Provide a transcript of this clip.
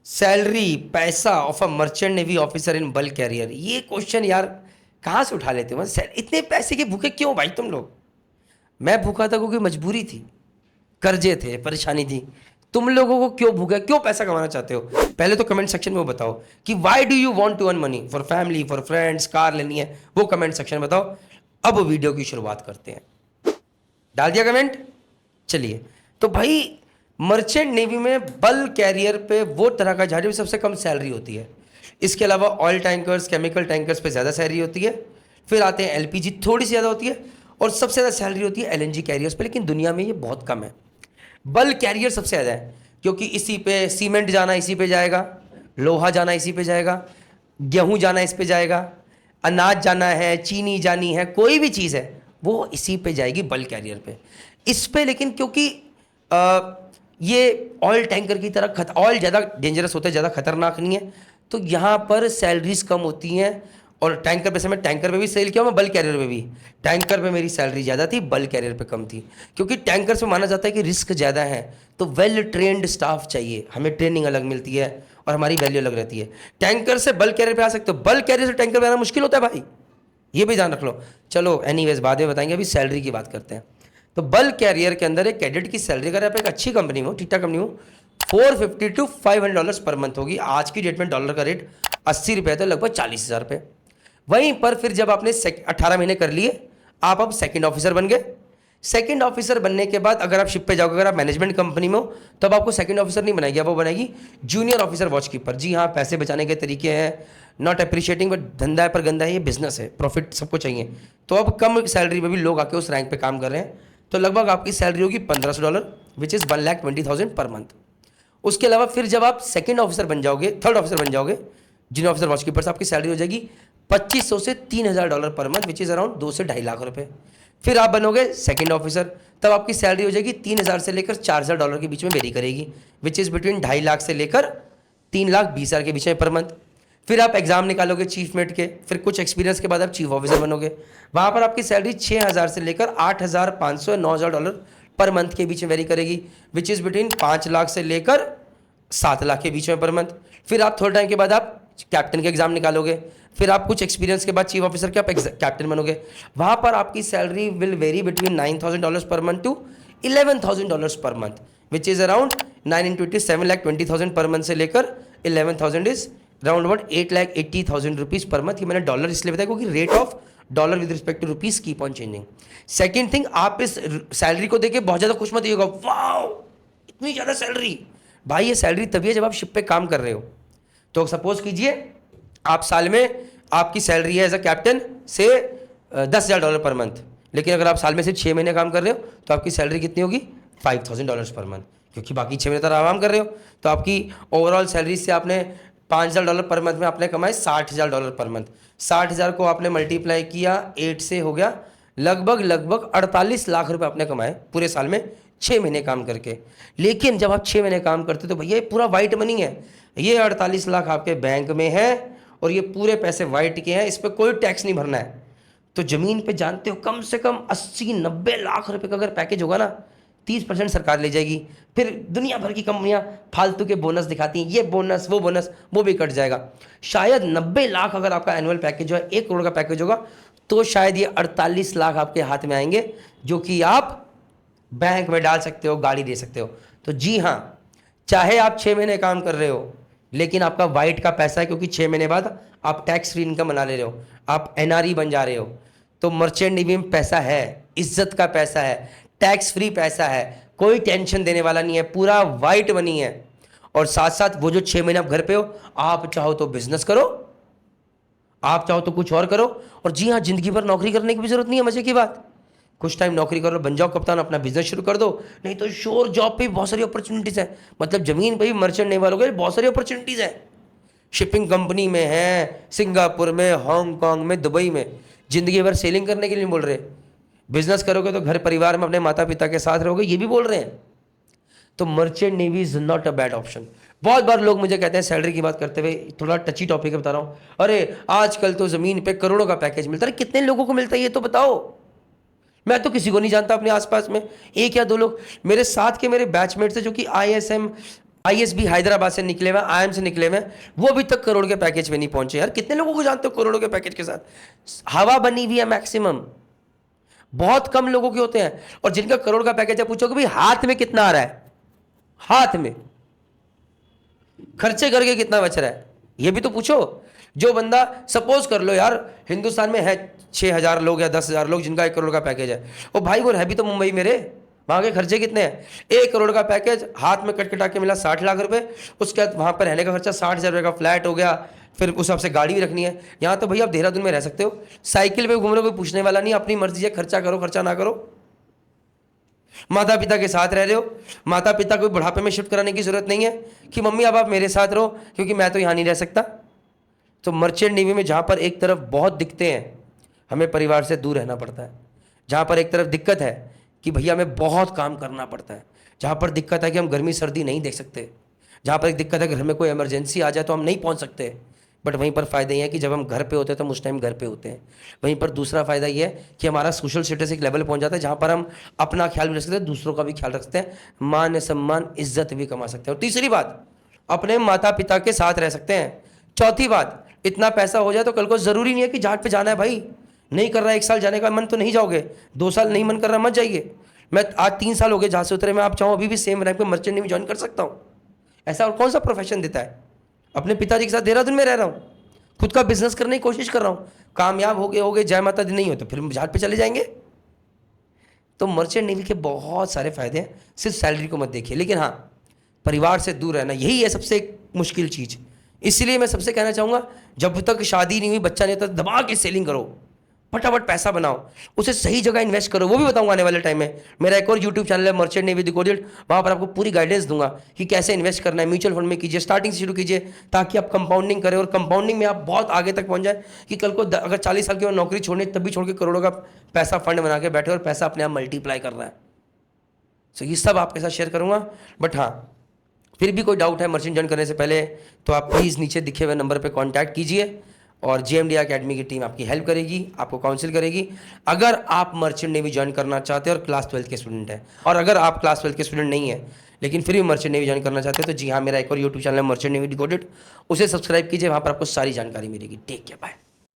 Salary पैसा of a merchant navy officer in bulk carrier, ये question यार कहाँ से उठा लेते हो? इतने पैसे के भूखे क्यों भाई तुम लोग? मैं भूखा था क्योंकि मजबूरी थी, कर्जे थे, परेशानी थी। तुम लोगों को क्यों भूखा, क्यों पैसा कमाना चाहते हो? पहले तो कमेंट सेक्शन में वो बताओ कि why do you want to earn money for family, for friends, car लेनी है, वो कमेंट सेक्शन में बताओ। अब वीडियो की शुरुआत करते हैं। डाल दिया कमेंट? चलिए, तो भाई मर्चेंट नेवी में बल्क कैरियर पे वो तरह का जहाज में सबसे कम सैलरी होती है। इसके अलावा ऑयल टैंकर्स, केमिकल टैंकर्स पे ज़्यादा सैलरी होती है। फिर आते हैं एलपीजी, थोड़ी सी ज़्यादा होती है। और सबसे ज़्यादा सैलरी होती है एलएनजी कैरियर्स पे, लेकिन दुनिया में ये बहुत कम है। बल्क कैरियर सबसे ज़्यादा है क्योंकि इसी पे सीमेंट जाना इसी पे जाएगा, लोहा जाना इसी पे जाएगा, गेहूं जाना इस पे जाएगा, अनाज जाना है, चीनी जानी है, कोई भी चीज़ है वो इसी पे जाएगी बल्क कैरियर पे। इस पे लेकिन क्योंकि ये ऑयल टैंकर की तरह ऑयल ज़्यादा डेंजरस होता है, ज़्यादा खतरनाक नहीं है, तो यहाँ पर सैलरीज कम होती हैं। और टैंकर पे से मैं टैंकर पे भी सेल किया, मैं बल्क कैरियर पे भी। टैंकर पे मेरी सैलरी ज़्यादा थी, बल्क कैरियर पे कम थी, क्योंकि टैंकर से माना जाता है कि रिस्क ज़्यादा है, तो वेल ट्रेंड स्टाफ चाहिए, हमें ट्रेनिंग अलग मिलती है और हमारी वैल्यू अलग रहती है। टैंकर से बल्क कैरियर पे आ सकते हो, बल्क कैरियर से टैंकर पे आना मुश्किल होता है भाई, ये भी ध्यान रख लो। चलो एनीवेज बाद में बताएंगे, अभी सैलरी की बात करते हैं। तो बल्क कैरियर के अंदर एक कैडेट की सैलरी अगर आप एक अच्छी कंपनी में हो, ठीक ठाक कंपनी हो, $450 to $500 पर मंथ होगी। आज की डेट में डॉलर का रेट 80 रुपये, तो लगभग 40,000 रुपये। वहीं पर फिर जब आपने 18 महीने कर लिए, आप अब सेकंड ऑफिसर बन गए। सेकंड ऑफिसर बनने के बाद अगर आप शिप पे जाओगे, अगर आप मैनेजमेंट कंपनी में हो, तब आपको सेकंड ऑफिसर नहीं बनाएगी, वो बनाएगी जूनियर ऑफिसर वॉच कीपर। जी हाँ, पैसे बचाने के तरीके हैं, नॉट अप्रिशिएटिंग, बट धंधा है पर गंदा है, ये बिजनेस है, प्रॉफिट सबको चाहिए। तो अब कम सैलरी में भी लोग आके उस रैंक पे काम कर रहे हैं, तो लगभग आपकी सैलरी होगी $1,500, विच इज़ 1,20,000 पर मंथ। उसके अलावा फिर जब आप सेकंड ऑफिसर बन जाओगे, थर्ड ऑफिसर बन जाओगे, जूनियर ऑफिसर वॉच कीपर, आपकी सैलरी हो जाएगी $2,500 से $3,000 पर मंथ, विच इज़ अराउंड 2 से 2.5 लाख रुपए। फिर आप बनोगे सेकंड ऑफिसर, तब आपकी सैलरी हो जाएगी 3,000 से लेकर $4,000 के बीच में वेरी करेगी, विच इज़ बिटवीन 2.5 लाख से लेकर 3,20,000 के बीच में पर मंथ। फिर आप एग्जाम निकालोगे चीफ मेट के, फिर कुछ एक्सपीरियंस के बाद आप चीफ ऑफिसर बनोगे। वहाँ पर आपकी सैलरी 6,000 से लेकर 8,500 $9,000 पर मंथ के बीच में वेरी करेगी, विच इज़ बिटवीन 5 लाख से लेकर 7 लाख के बीच में पर मंथ। फिर आप थोड़े टाइम के बाद आप कैप्टन के एग्जाम निकालोगे, फिर आप कुछ एक्सपीरियंस के बाद चीफ ऑफिसर के आप कैप्टन बनोगे। वहाँ पर आपकी salary will very between $9,000 per month to $11,000 per month, which is around 9 into 8 7,20,000 per month से लेकर 11,000 is round about 8,80,000 rupees per month. ये मैंने डॉलर इसलिए बताया क्योंकि rate of dollar with respect to rupees keep on changing. Second thing, आप इस salary को देके बहुत ज़्यादा खुश मत होइएगा, वाओ इतनी ज़्यादा सैलरी। भाई ये सैलरी तभी है जब आप शिप पे काम कर रहे हो। तो सपोज कीजिए आप साल में आपकी सैलरी है एज अ कैप्टन से $10,000 पर मंथ, लेकिन अगर आप साल में सिर्फ 6 महीने काम कर रहे हो तो आपकी सैलरी कितनी होगी? $5,000 पर मंथ, क्योंकि बाकी 6 महीने तक आराम कर रहे हो। तो आपकी ओवरऑल सैलरी से आपने $5,000 पर मंथ में आपने कमाए $60,000 पर मंथ। 60,000 को आपने मल्टीप्लाई किया 8 से, हो गया लगभग 48 लाख रुपए आपने कमाए पूरे साल में 6 महीने काम करके। लेकिन जब आप 6 महीने काम करते तो भैया ये पूरा वाइट मनी है, ये 48 लाख आपके बैंक में है और ये पूरे पैसे वाइट के हैं, इस पर कोई टैक्स नहीं भरना है। तो ज़मीन पे जानते हो कम से कम 80-90 लाख रुपए का अगर पैकेज होगा ना, 30% सरकार ले जाएगी। फिर दुनिया भर की कंपनियां फालतू के बोनस दिखाती हैं, ये बोनस वो भी कट जाएगा। शायद 90 लाख अगर आपका एनुअल पैकेज जो है 1 करोड़ का पैकेज होगा, तो शायद ये 48 लाख आपके हाथ में आएंगे, जो कि आप बैंक में डाल सकते हो, गाड़ी दे सकते हो। तो जी हाँ, चाहे आप 6 महीने काम कर रहे हो, लेकिन आपका वाइट का पैसा है, क्योंकि 6 महीने बाद आप टैक्स फ्री इनकम बना ले रहे हो, आप एनआरई बन जा रहे हो। तो मर्चेंट नेवी में पैसा है, इज्जत का पैसा है, टैक्स फ्री पैसा है, कोई टेंशन देने वाला नहीं है, पूरा वाइट मनी है। और साथ साथ वो जो 6 महीने आप घर पे हो, आप चाहो तो बिजनेस करो, आप चाहो तो कुछ और करो। और जी हाँ, जिंदगी भर नौकरी करने की भी जरूरत नहीं है। मजे की बात, कुछ टाइम नौकरी करो, बन जाओ कप्तान, अपना बिजनेस शुरू कर दो। नहीं तो श्योर जॉब पे भी बहुत सारी अपॉर्चुनिटीज है, मतलब जमीन पे भी मर्चेंट नेवी वालों के लिए बहुत सारी अपॉर्चुनिटीज है। शिपिंग कंपनी में है, सिंगापुर में, हांगकांग में, दुबई में, जिंदगी भर सेलिंग करने के लिए बोल रहे। बिजनेस करोगे तो घर परिवार में अपने माता पिता के साथ रहोगे, ये भी बोल रहे हैं। तो merchant navy is not a bad option. बहुत बार लोग मुझे कहते हैं सैलरी की बात करते हुए, थोड़ा टची टॉपिक है बता रहा हूँ, अरे आजकल तो जमीन पे करोड़ों का पैकेज मिलता है। अरे कितने लोगों को मिलता है ये तो बताओ? मैं तो किसी को नहीं जानता अपने आसपास में, 1 या 2 लोग मेरे साथ के मेरे बैचमेट्स हैं जो कि ISM आईएसबी हैदराबाद से निकले हुए, आईएम से निकले हुए, वो अभी तक करोड़ के पैकेज में नहीं पहुंचे। यार कितने लोगों को जानते हो करोड़ों के पैकेज के साथ? हवा बनी हुई है मैक्सिमम, बहुत कम लोगों के होते हैं। और जिनका करोड़ का पैकेज है, पूछोगे भाई हाथ में कितना आ रहा है, हाथ में खर्चे करके कितना बच रहा है, ये भी तो पूछो। जो बंदा, सपोज कर लो यार हिंदुस्तान में है 6,000 लोग या 10,000 लोग जिनका 1 करोड़ का पैकेज है, ओ भाई वो है भी तो मुंबई मेरे, वहाँ के खर्चे कितने हैं? 1 करोड़ का पैकेज हाथ में कटकटा के मिला 60 लाख रुपए, उसके बाद वहाँ पर रहने का खर्चा 60,000 रुपये का फ्लैट हो गया, फिर उस हिसाब से गाड़ी भी रखनी है। यहाँ तो भैया आप देहरादून में रह सकते हो, साइकिल पे घूम रहे हो, कोई पूछने वाला नहीं, अपनी मर्जी है, खर्चा करो खर्चा ना करो। माता पिता के साथ रह रहे हो, माता पिता को बुढ़ापे में शिफ्ट कराने की जरूरत नहीं है कि मम्मी अब आप मेरे साथ रहो क्योंकि मैं तो यहाँ नहीं रह सकता। तो मर्चेंट नेवी में जहाँ पर एक तरफ बहुत दिक्कतें हैं, हमें परिवार से दूर रहना पड़ता है, जहाँ पर एक तरफ दिक्कत है कि भैया हमें बहुत काम करना पड़ता है, जहाँ पर दिक्कत है कि हम गर्मी सर्दी नहीं देख सकते, जहाँ पर एक दिक्कत है कि घर में कोई इमरजेंसी आ जाए तो हम नहीं पहुँच सकते, बट वहीं पर फ़ायदा ये है कि जब हम घर पे होते हैं तो हम उस टाइम घर पे होते हैं। वहीं पर दूसरा फ़ायदा ये है कि हमारा सोशल स्टेटस एक लेवल पहुंच जाता है जहाँ पर हम अपना ख्याल भी रख सकते हैं, दूसरों का भी ख्याल रख सकते हैं, मान सम्मान इज्जत भी कमा सकते हैं। और तीसरी बात, अपने माता पिता के साथ रह सकते हैं। चौथी बात, इतना पैसा हो जाए तो कल को ज़रूरी नहीं है कि जहाज पे जाना है भाई, नहीं कर रहा है 1 साल जाने का मन तो नहीं जाओगे, 2 साल नहीं मन कर रहा मत जाइए। मैं आज 3 साल हो गए जहाँ से उतरे, मैं आप चाहूँ अभी भी सेम रैंक पे मर्चेंट नेवी ज्वाइन कर सकता हूँ। ऐसा और कौन सा प्रोफेशन देता है? अपने पिताजी के साथ देहरादून में रह रहा हूँ, खुद का बिजनेस करने की कोशिश कर रहा हूँ, कामयाब हो गए जय माता दी, नहीं हो तो फिर जहाज पे चले जाएंगे। तो मर्चेंट नेवी के बहुत सारे फायदे हैं, सिर्फ सैलरी को मत देखिए। लेकिन हाँ, परिवार से दूर रहना यही है सबसे मुश्किल चीज़। इसलिए मैं सबसे कहना चाहूँगा, जब तक शादी नहीं हुई, बच्चा नहीं होता, दबा के सेलिंग करो, फटाफट पैसा बनाओ, उसे सही जगह इन्वेस्ट करो। वो भी बताऊंगा आने वाले टाइम में। मेरा एक और यूट्यूब चैनल है मर्चेंट नेवी डिकोडेड, वहाँ पर आपको पूरी गाइडेंस दूंगा कि कैसे इन्वेस्ट करना है। म्यूचुअल फंड में कीजिए, स्टार्टिंग से शुरू कीजिए ताकि आप कंपाउंडिंग करें और कंपाउंडिंग में आप बहुत आगे तक पहुँच जाए कि कल को अगर 40 साल की नौकरी छोड़नी तब भी छोड़ के करोड़ों का पैसा फंड बना के बैठे और पैसा अपने आप मल्टीप्लाई कर रहा है। सो ये सब आपके साथ शेयर करूँगा। बट हाँ, फिर भी कोई डाउट है मर्चेंट ज्वाइन करने से पहले तो आप प्लीज़ नीचे दिखे हुए नंबर पर कॉन्टैक्ट कीजिए और JMD अकेडमी की टीम आपकी हेल्प करेगी, आपको काउंसिल करेगी। अगर आप मर्चेंट नेवी ज्वाइन करना चाहते हैं और क्लास 12 के स्टूडेंट हैं, और अगर आप क्लास 12 के स्टूडेंट नहीं हैं लेकिन फिर भी मर्चेंट नेवी ज्वाइन करना चाहते हैं, तो जी हाँ, मेरा एक और यूट्यूब चैनल है मर्चेंट नेवी डिकोडेड, उसे सब्सक्राइब कीजिए, वहाँ पर आपको सारी जानकारी मिलेगी। Take care, bye.